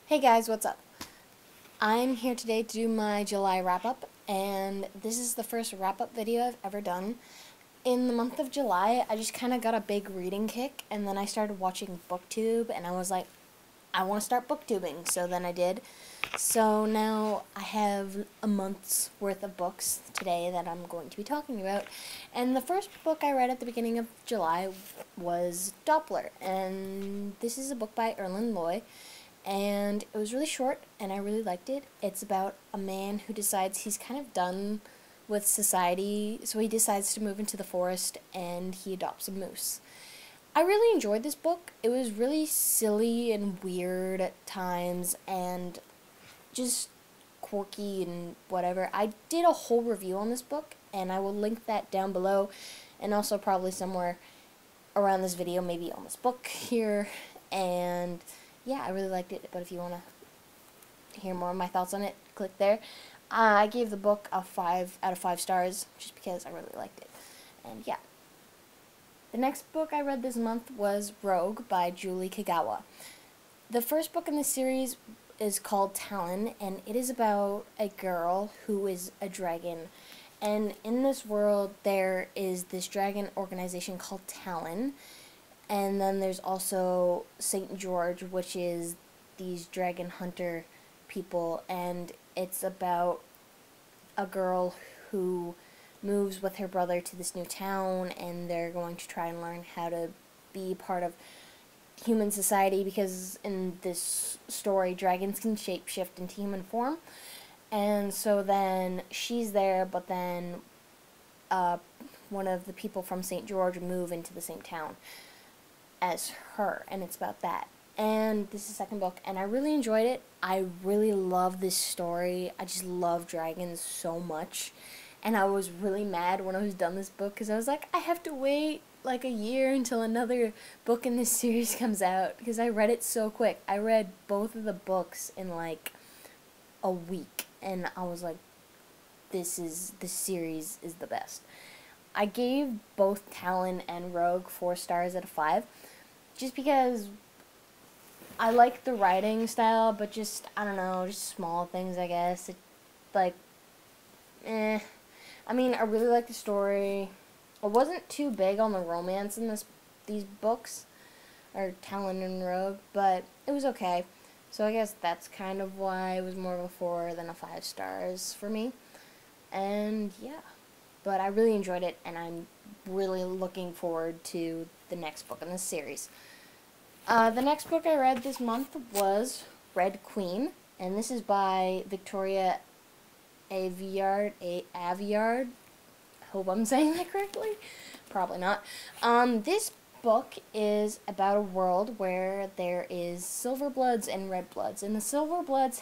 Hey guys, what's up? I'm here today to do my July wrap-up, and this is the first wrap-up video I've ever done. In the month of July, I just kind of got a big reading kick, and then I started watching BookTube, and I was like, I want to start booktubing, so then I did. So now I have a month's worth of books today that I'm going to be talking about, and the first book I read at the beginning of July was Doppler, and this is a book by Erland Loy. And it was really short, and I really liked it. It's about a man who decides he's kind of done with society, so he decides to move into the forest, and he adopts a moose. I really enjoyed this book. It was really silly and weird at times, and just quirky and whatever. I did a whole review on this book, and I will link that down below, and also probably somewhere around this video, maybe on this book here, and yeah, I really liked it, but if you want to hear more of my thoughts on it, click there. I gave the book a 5 out of 5 stars, just because I really liked it. And yeah. The next book I read this month was Rogue by Julie Kagawa. The first book in the series is called Talon, and it is about a girl who is a dragon. And in this world, there is this dragon organization called Talon. And then there's also St. George, which is these dragon hunter people, and it's about a girl who moves with her brother to this new town, and they're going to try and learn how to be part of human society, because in this story, dragons can shapeshift into human form. And so then she's there, but then one of the people from St. George move into the same town as her, and it's about that. And this is the second book, and I really enjoyed it. I really love this story. I just love dragons so much, and I was really mad when I was done this book, because I was like, I have to wait like a year until another book in this series comes out, because I read it so quick. I read both of the books in like a week, and I was like, this series is the best. I gave both Talon and Rogue 4 stars out of 5, just because I like the writing style, but just, I don't know, just small things, I guess. I mean, I really like the story. I wasn't too big on the romance in these books, or Talon and Rogue, but it was okay. So I guess that's kind of why it was more of a 4 than a 5 stars for me. And yeah, but I really enjoyed it, and I'm really looking forward to the next book in this series. The next book I read this month was Red Queen, and this is by Victoria Aveyard. Hope I'm saying that correctly. Probably not. This book is about a world where there is Silverbloods and Redbloods, and the Silverbloods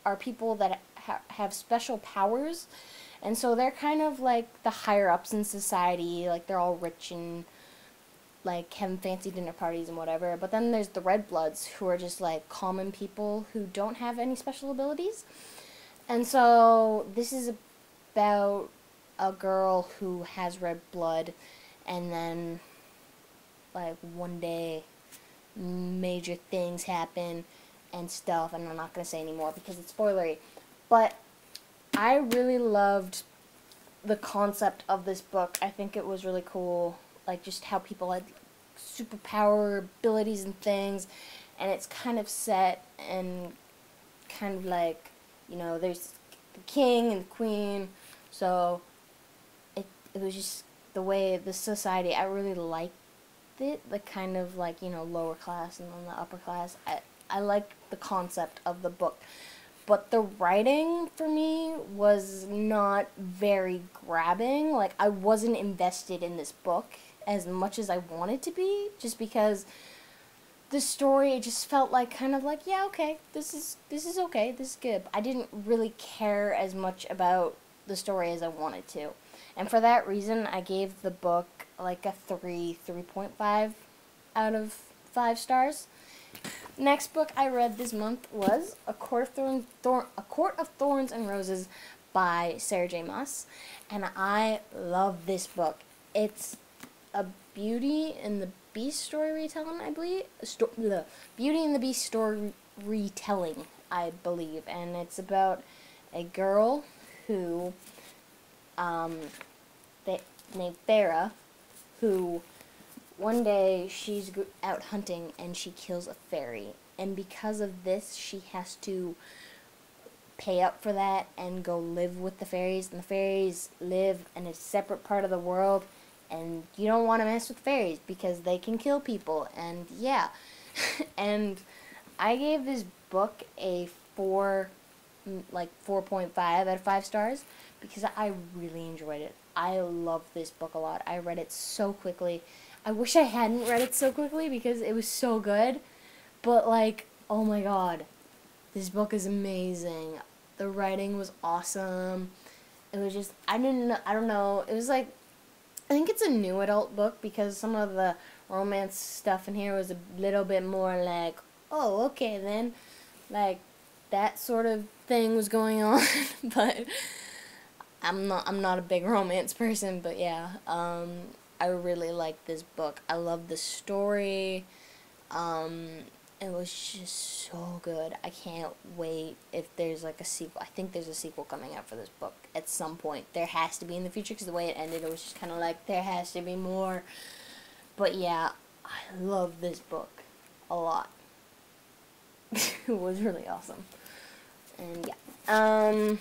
are people that have special powers, and so they're kind of like the higher ups in society. Like, they're all rich and like having fancy dinner parties and whatever. But then there's the Redbloods, who are just like common people who don't have any special abilities. And so this is about a girl who has red blood, and then like one day major things happen and stuff, and I'm not going to say anymore because it's spoilery. But I really loved the concept of this book. I think it was really cool, like just how people had superpower abilities and things, and it's kind of set and kind of like, you know, there's the king and the queen, so it was just the way the society, I really liked it, the kind of like, you know, lower class and then the upper class. I liked the concept of the book. But the writing, for me, was not very grabbing. Like, I wasn't invested in this book as much as I wanted to be, just because the story, it just felt like kind of like, yeah, okay, this is okay, this is good. I didn't really care as much about the story as I wanted to. And for that reason, I gave the book like a 3.5 out of 5 stars. Next book I read this month was A Court of Thorns and Roses by Sarah J. Maas, and I love this book. It's a beauty in the Beast story retelling, I believe. The Beauty and the Beast story retelling, I believe. And it's about a girl who, named Farah, who one day she's out hunting and she kills a fairy. And because of this, she has to pay up for that and go live with the fairies. And the fairies live in a separate part of the world. And you don't want to mess with fairies because they can kill people. And yeah. And I gave this book a 4.5 out of 5 stars because I really enjoyed it. I love this book a lot. I read it so quickly. I wish I hadn't read it so quickly because it was so good. But like, oh my god. This book is amazing. The writing was awesome. It was just, I don't know. It was like, I think it's a new adult book because some of the romance stuff in here was a little bit more like, oh, okay then. Like, that sort of thing was going on. But I'm not a big romance person, but yeah. I really like this book. I love the story. It was just so good. I can't wait if there's like a sequel. I think there's a sequel coming out for this book at some point. There has to be in the future because the way it ended, it was just kind of like there has to be more. But yeah, I love this book a lot. It was really awesome. And yeah.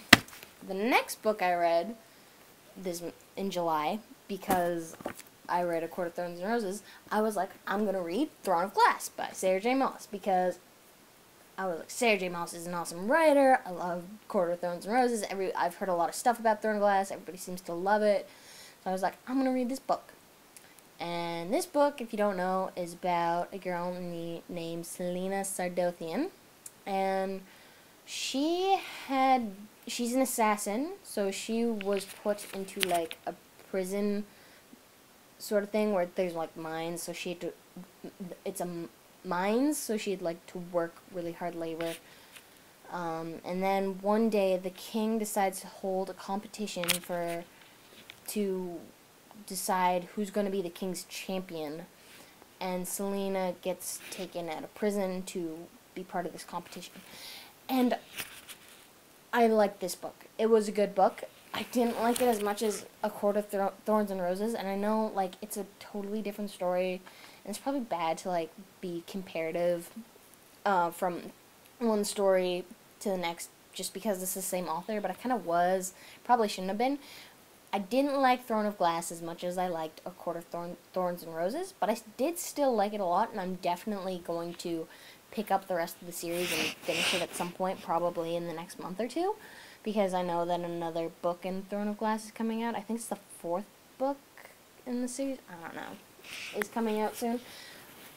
The next book I read in July, because I read A Court of Thorns and Roses, I was like, I'm going to read Throne of Glass by Sarah J. Maas, because I was like, Sarah J. Maas is an awesome writer. I love Court of Thorns and Roses. I've heard a lot of stuff about Throne of Glass. Everybody seems to love it. So I was like, I'm going to read this book. And this book, if you don't know, is about a girl named Selena Sardothian. And she's an assassin, so she was put into like a prison sort of thing where there's like mines, so she had to, mines, so she had like to work really hard labor. And then one day the king decides to hold a competition to decide who's going to be the king's champion, and Selena gets taken out of prison to be part of this competition. And I liked this book. It was a good book. I didn't like it as much as A Court of Thorns and Roses, and I know, like, it's a totally different story, and it's probably bad to, like, be comparative from one story to the next just because it's the same author, but I kind of was. Probably shouldn't have been. I didn't like Throne of Glass as much as I liked A Court of Thorns and Roses, but I did still like it a lot, and I'm definitely going to pick up the rest of the series and finish it at some point, probably in the next month or two, because I know that another book in Throne of Glass is coming out. I think it's the 4th book in the series. I don't know. It's coming out soon.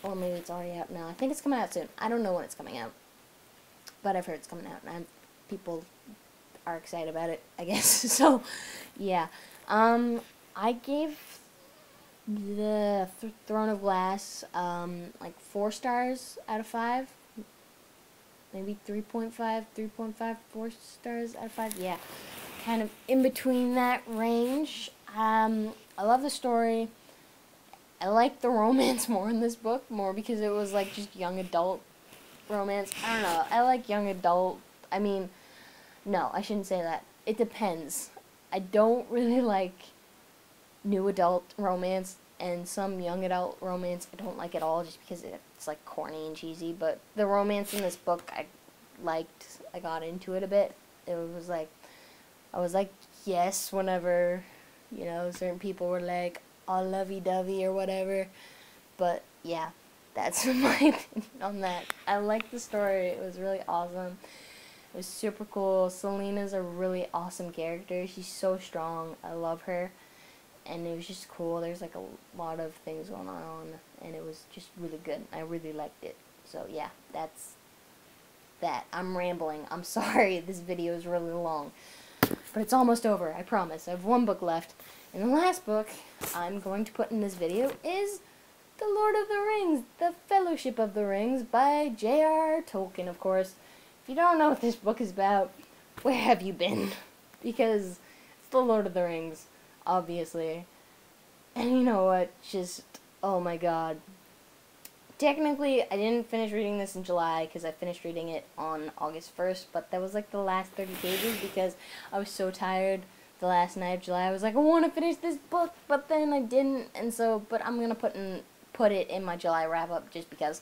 Or maybe it's already out now. I think it's coming out soon. I don't know when it's coming out. But I've heard it's coming out, and people are excited about it, I guess. So, yeah. I gave the Throne of Glass, like 4 stars out of 5. Maybe 3.5, 4 stars out of 5. Yeah, kind of in between that range. I love the story. I like the romance more in this book, more because it was like just young adult romance. I don't know. I like young adult. I mean, no, I shouldn't say that. It depends. I don't really like new adult romance, and some young adult romance I don't like at all just because it's like corny and cheesy. But the romance in this book I liked. I got into it a bit. It was like, I was like, yes, whenever, you know, certain people were like, all lovey-dovey or whatever. But yeah, that's my opinion on that. I liked the story. It was really awesome. It was super cool. Selena's a really awesome character. She's so strong. I love her. And it was just cool. There's like a lot of things going on, and it was just really good. I really liked it. So yeah, that's that. I'm rambling. I'm sorry. This video is really long. But it's almost over. I promise. I have 1 book left. And the last book I'm going to put in this video is The Lord of the Rings, The Fellowship of the Rings by J.R.R. Tolkien, of course. If you don't know what this book is about, where have you been? Because it's The Lord of the Rings, obviously. And you know what? Just, oh my god. technically, I didn't finish reading this in July because I finished reading it on August 1st, but that was like the last 30 pages because I was so tired the last night of July. I was like, I want to finish this book, but then I didn't, and so, but I'm going to put it in my July wrap-up just because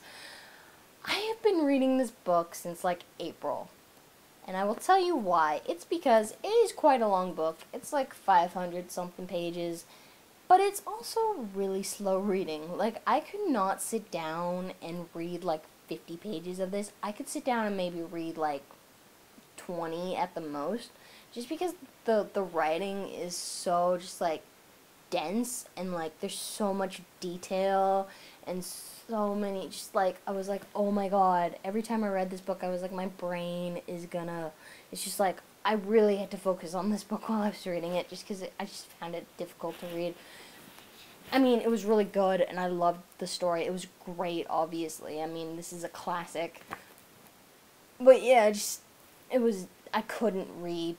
I have been reading this book since like April. And I will tell you why. It's because it is quite a long book. It's like 500 something pages. But it's also really slow reading. Like, I could not sit down and read like 50 pages of this. I could sit down and maybe read like 20 at the most. Just because the writing is so just like dense and like there's so much detail and so many, just like, I was like, oh my god, every time I read this book I was like, my brain is gonna, it's just like, I really had to focus on this book while I was reading it just because I just found it difficult to read. I mean, it was really good and I loved the story. It was great, obviously. I mean, this is a classic. But yeah, I couldn't read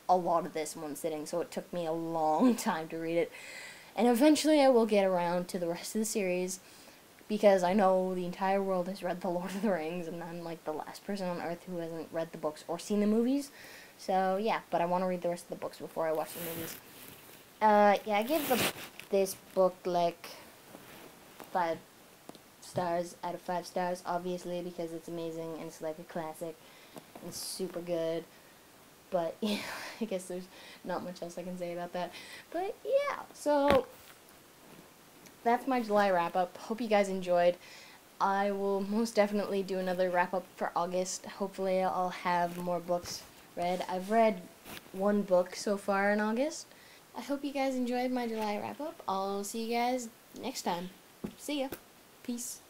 a lot of this in one sitting, so it took me a long time to read it. And eventually I will get around to the rest of the series, because I know the entire world has read The Lord of the Rings, and I'm like the last person on earth who hasn't read the books or seen the movies. So yeah, but I want to read the rest of the books before I watch the movies. Yeah, I give this book like 5 stars out of 5 stars, obviously, because it's amazing and it's like a classic and super good. But yeah, I guess there's not much else I can say about that. But yeah, so that's my July wrap-up. Hope you guys enjoyed. I will most definitely do another wrap-up for August. Hopefully I'll have more books read. I've read 1 book so far in August. I hope you guys enjoyed my July wrap-up. I'll see you guys next time. See ya. Peace.